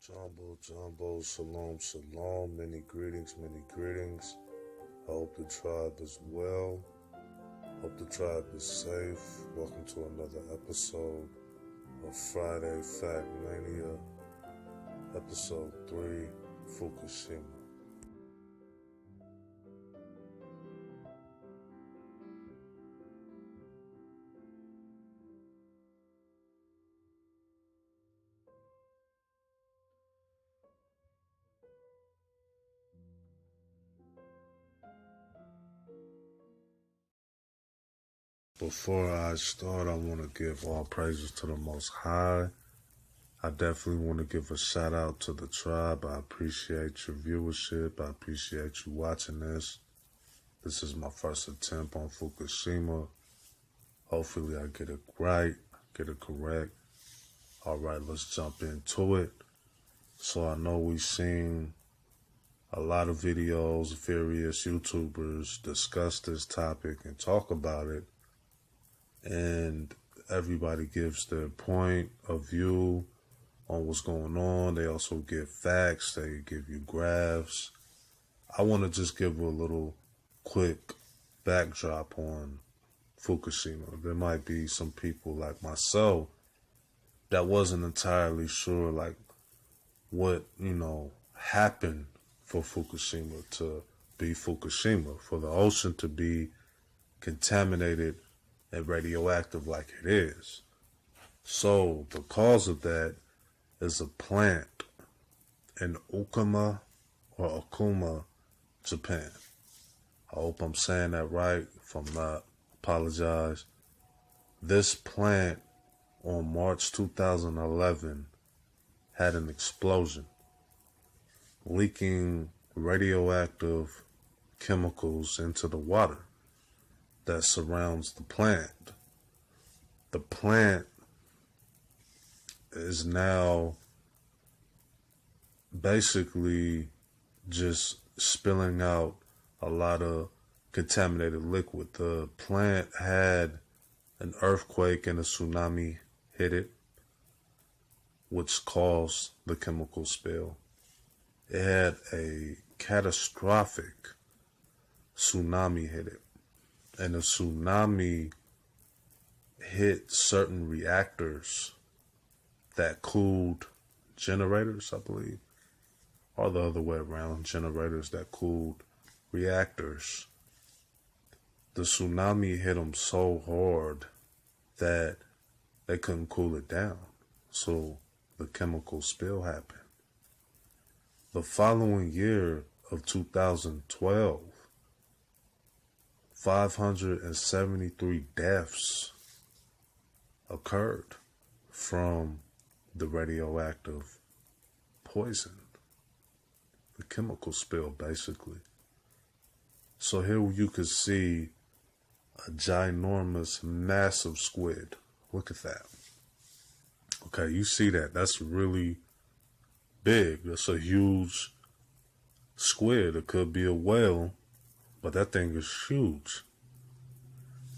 Jumbo, shalom, shalom. Many greetings, many greetings. I hope the tribe is well. Hope the tribe is safe. Welcome to another episode of Friday Fact Mania, episode 3, Fukushima. Before I start, I want to give all praises to the Most High. I definitely want to give a shout out to the tribe. I appreciate your viewership. I appreciate you watching this. This is my first attempt on Fukushima. Hopefully I get it right, get it correct. All right, let's jump into it. So I know we've seen a lot of videos, various YouTubers discuss this topic and talk about it. And everybody gives their point of view on what's going on. They also give facts. They give you graphs. I want to just give a little quick backdrop on Fukushima. There might be some people like myself that wasn't entirely sure like what, happened for Fukushima to be Fukushima, for the ocean to be contaminated and radioactive like it is. So the cause of that is a plant in Okuma, Japan. I hope I'm saying that right. If I'm not, apologize. This plant on March 2011 had an explosion, leaking radioactive chemicals into the water that surrounds the plant. The plant is now basically just spilling out a lot of contaminated liquid. The plant had an earthquake and a tsunami hit it, which caused the chemical spill. It had a catastrophic tsunami hit it. And the tsunami hit certain reactors that cooled generators, I believe, or the other way around, generators that cooled reactors. The tsunami hit them so hard that they couldn't cool it down, so the chemical spill happened. The following year of 2012, 573 deaths occurred from the radioactive poison, the chemical spill, basically. So here you could see a ginormous, massive squid. Look at that. Okay, you see that. That's really big. That's a huge squid. It could be a whale, but that thing is huge.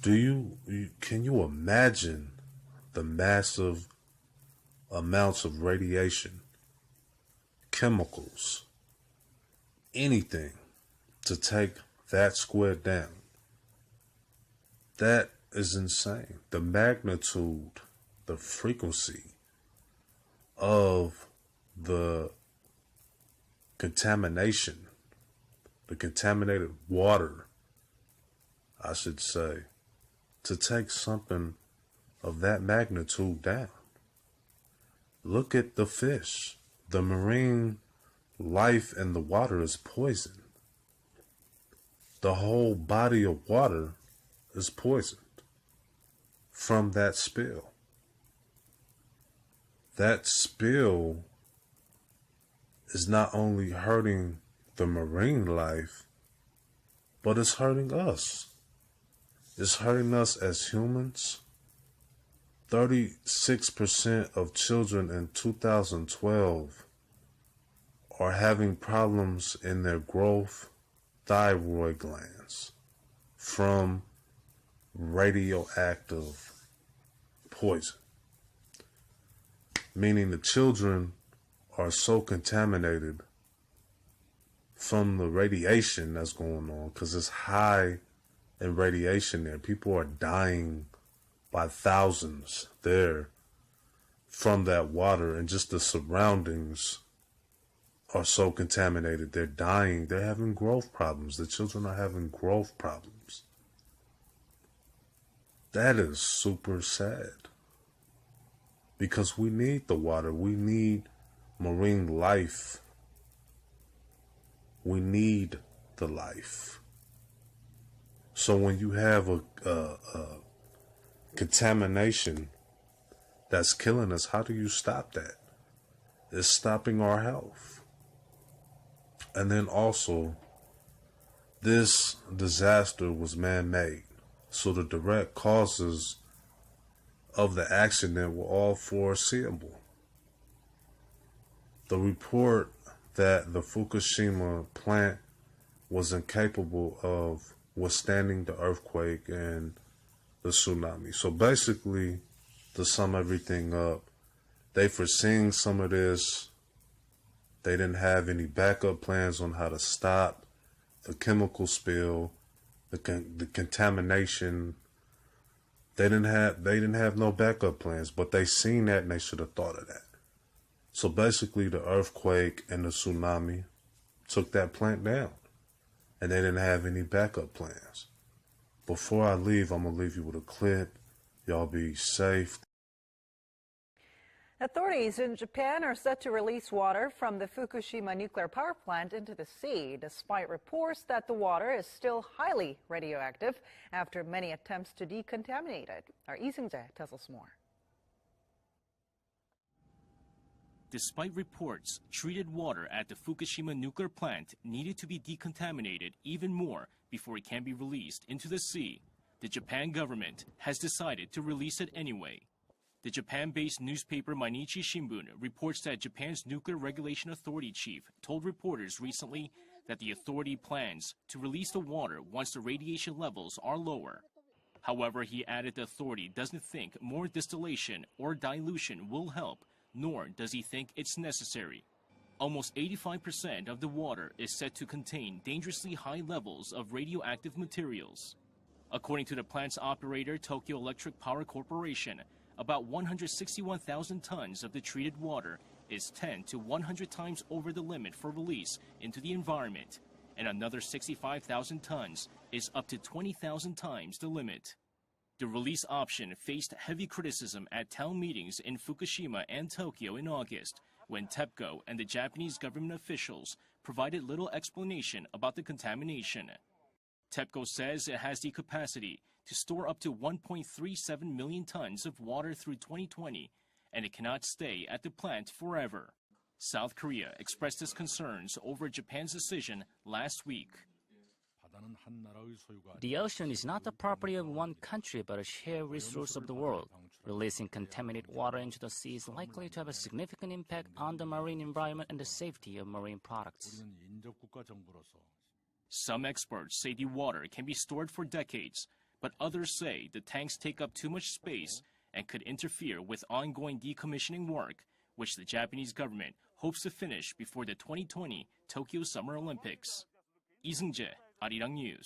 Can you imagine the massive amounts of radiation, chemicals, anything to take that squid down? That is insane. The magnitude, the frequency of the contamination, the contaminated water, I should say, to take something of that magnitude down. Look at the fish. The marine life in the water is poisoned. The whole body of water is poisoned from that spill. That spill is not only hurting the marine life, but it's hurting us. It's hurting us as humans. 36% of children in 2012 are having problems in their growth, thyroid glands from radioactive poison. Meaning the children are so contaminated from the radiation that's going on, because it's high in radiation there. People are dying by thousands there from that water, and just the surroundings are so contaminated. They're dying. They're having growth problems. The children are having growth problems. That is super sad, because we need the water. We need marine life. We need the life. So when you have a contamination that's killing us, how do you stop that? It's stopping our health. And then also, this disaster was man-made. So the direct causes of the accident were all foreseeable. The report that the Fukushima plant was incapable of withstanding the earthquake and the tsunami. So basically, to sum everything up, they foreseen some of this. They didn't have any backup plans on how to stop the chemical spill, the contamination. They didn't have no backup plans, but they seen that and they should have thought of that. So basically, the earthquake and the tsunami took that plant down, and they didn't have any backup plans. Before I leave, I'm going to leave you with a clip. Y'all be safe. Authorities in Japan are set to release water from the Fukushima nuclear power plant into the sea, despite reports that the water is still highly radioactive after many attempts to decontaminate it. Our Lee Seung-jae tells us more. Despite reports, treated water at the Fukushima nuclear plant needed to be decontaminated even more before it can be released into the sea, the Japan government has decided to release it anyway. The Japan-based newspaper Mainichi Shimbun reports that Japan's Nuclear Regulation Authority chief told reporters recently that the authority plans to release the water once the radiation levels are lower. However, he added the authority doesn't think more distillation or dilution will help, nor does he think it's necessary. Almost 85% of the water is said to contain dangerously high levels of radioactive materials. According to the plant's operator, Tokyo Electric Power Corporation, about 161,000 tons of the treated water is 10 to 100 times over the limit for release into the environment, and another 65,000 tons is up to 20,000 times the limit. The release option faced heavy criticism at town meetings in Fukushima and Tokyo in August, when TEPCO and the Japanese government officials provided little explanation about the contamination. TEPCO says it has the capacity to store up to 1.37 million tons of water through 2020, and it cannot stay at the plant forever. South Korea expressed its concerns over Japan's decision last week. The ocean is not the property of one country, but a shared resource of the world. Releasing contaminated water into the sea is likely to have a significant impact on the marine environment and the safety of marine products. Some experts say the water can be stored for decades, but others say the tanks take up too much space and could interfere with ongoing decommissioning work, which the Japanese government hopes to finish before the 2020 Tokyo Summer Olympics. Lee Seung-jae, Arirang News.